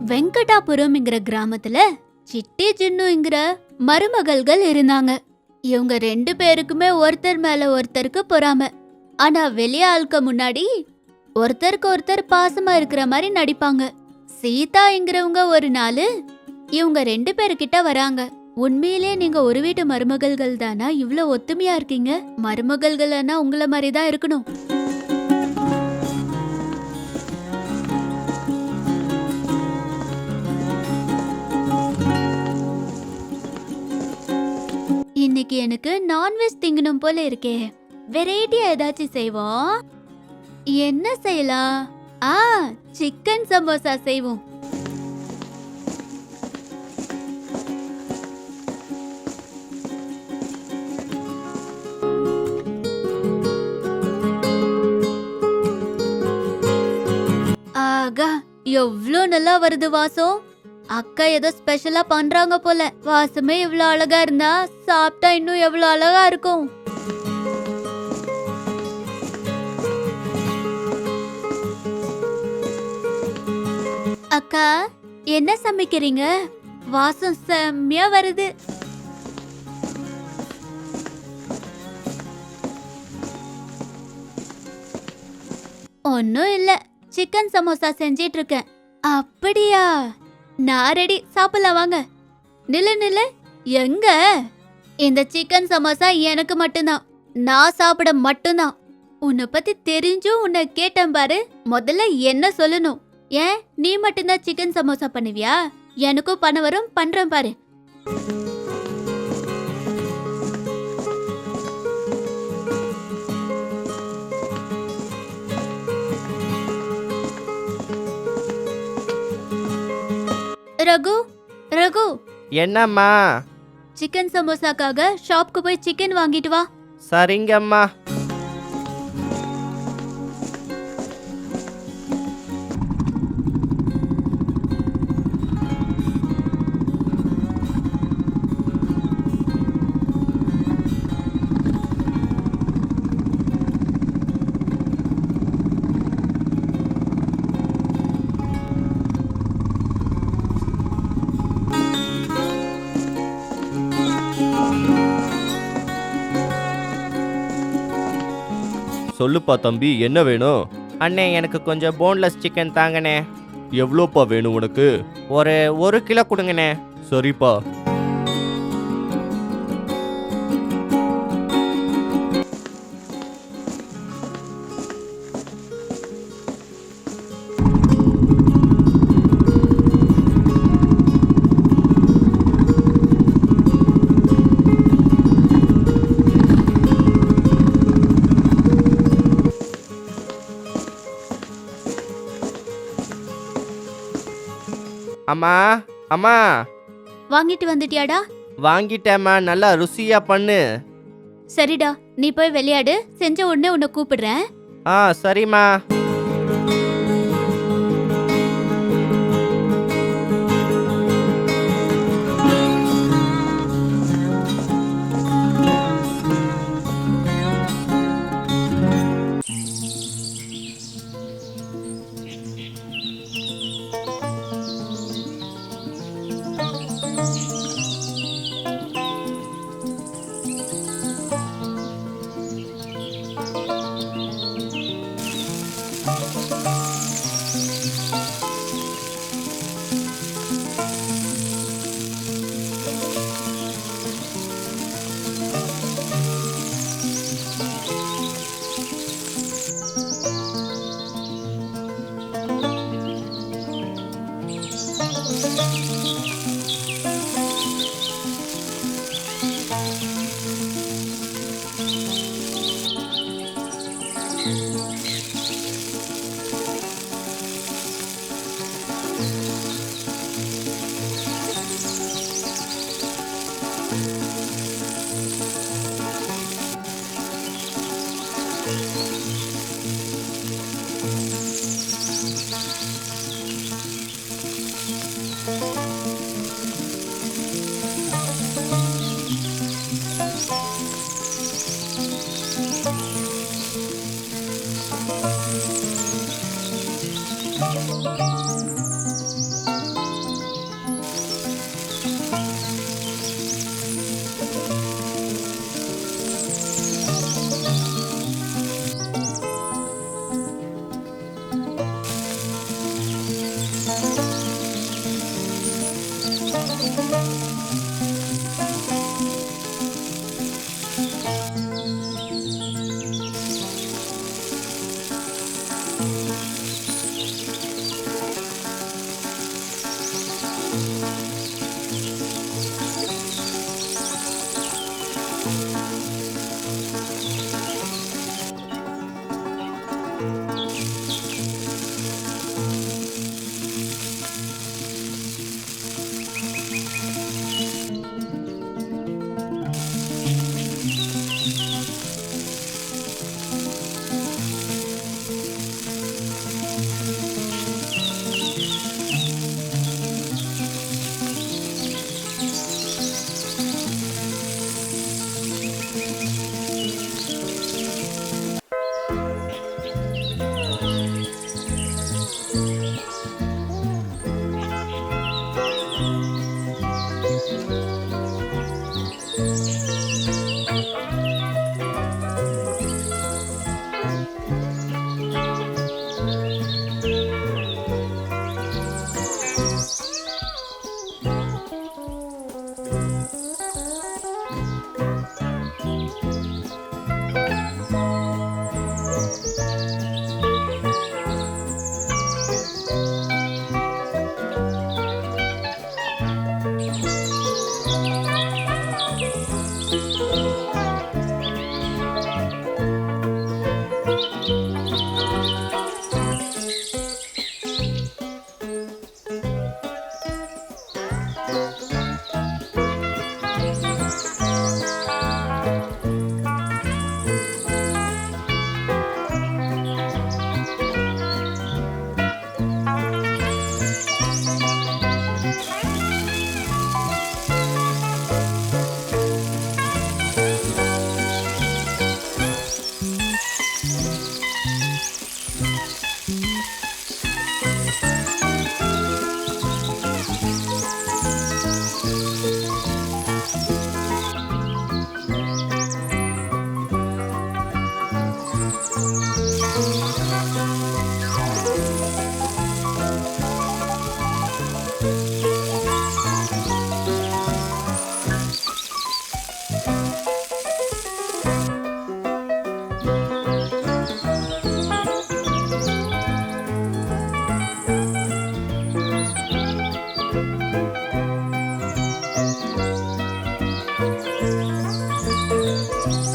வெங்கடாபுரம்ங்கிற கிராமத்துல சிட்டி ஜின்னுங்கிற மருமகள்கள் இருந்தாங்க. இவங்க 2 பேருக்குமே ஒருத்தர் மேல ஒருத்தருக்கு பொறாம. ஆனா வெளிய ஆளுக்க முன்னாடி ஒருத்தருக்கு ஒருத்தர் பாசமா இருக்கிற மாதிரி நடிப்பாங்க. சீதாங்கிறவங்க ஒரு நாள் இவங்க 2 பேருக்கிட்ட வராங்க. உண்மையிலே நீங்க ஒரு வீட்டு மருமகள்கள் தானா? இவ்ளோ ஒத்துமையா இருக்கீங்க. மருமகள்கள்னா உங்கள மாதிரி தான் இருக்கணும். இன்னைக்கு எனக்கு நான்வெஜ் திங்கணும் போல இருக்கே. வெரைட்டியா ஏதாச்சும் செய்வோம். என்ன செய்யலாம்? சிக்கன் சமோசா செய்வோம். ஆகா, எவ்ளோ நல்லா வருது வாசம். அக்கா ஏதோ ஸ்பெஷலா பண்றாங்க போல. வாசமே இவ்ளோ அழகா இருந்தா சாப்பிட்டா இன்னும் எவ்ளோ அழகா இருக்கும். அக்கா, என்ன சமைக்கிறீங்க? வாசம் செம்மையா வருது. ஒன்னும் இல்ல, சிக்கன் சமோசா செஞ்சிட்டு இருக்கேன். அப்படியா? நான் ரெடி, சாப்பிடலாம் வாங்க. நில்லு, எங்க? இந்த சிக்கன் சமோசா எனக்கு மட்டும்தான். நான் சாப்பிட மட்டும்தான். உன்னை பத்தி தெரிஞ்சும் உன்னை கேட்டேன் பாரு. முதல்ல என்ன சொல்லணும்? ஏன் நீ மட்டும்தான் சிக்கன் சமோசா பண்ணுவியா? எனக்கும் பண்ண வரும், பண்றேன் பாரு. ரகு, ரகு, என்னம்மா? சிக்கன் சமோசாக்காக ஷாப்க்கு போய் சிக்கன் வாங்கிட்டு வா. சரிங்கம்மா. சொல்லுப்பா தம்பி, என்ன வேணும்? அண்ணே, எனக்கு கொஞ்சம் போன்லெஸ் சிக்கன் தாங்கண்ணே. எவ்வளோப்பா வேணும் உனக்கு? ஒரு 1 கிலோ கொடுங்கண்ணே. சரிப்பா. அம்மா, அம்மா. வாங்கிட்டு வந்துட்டியாடா? வாங்கிட்டேம்மா, நல்லா ருசியா பண்ணு. சரிடா, நீ போய் விளையாடு. செஞ்ச உடனே உன்னை கூப்பிடுறேன். சரிம்மா.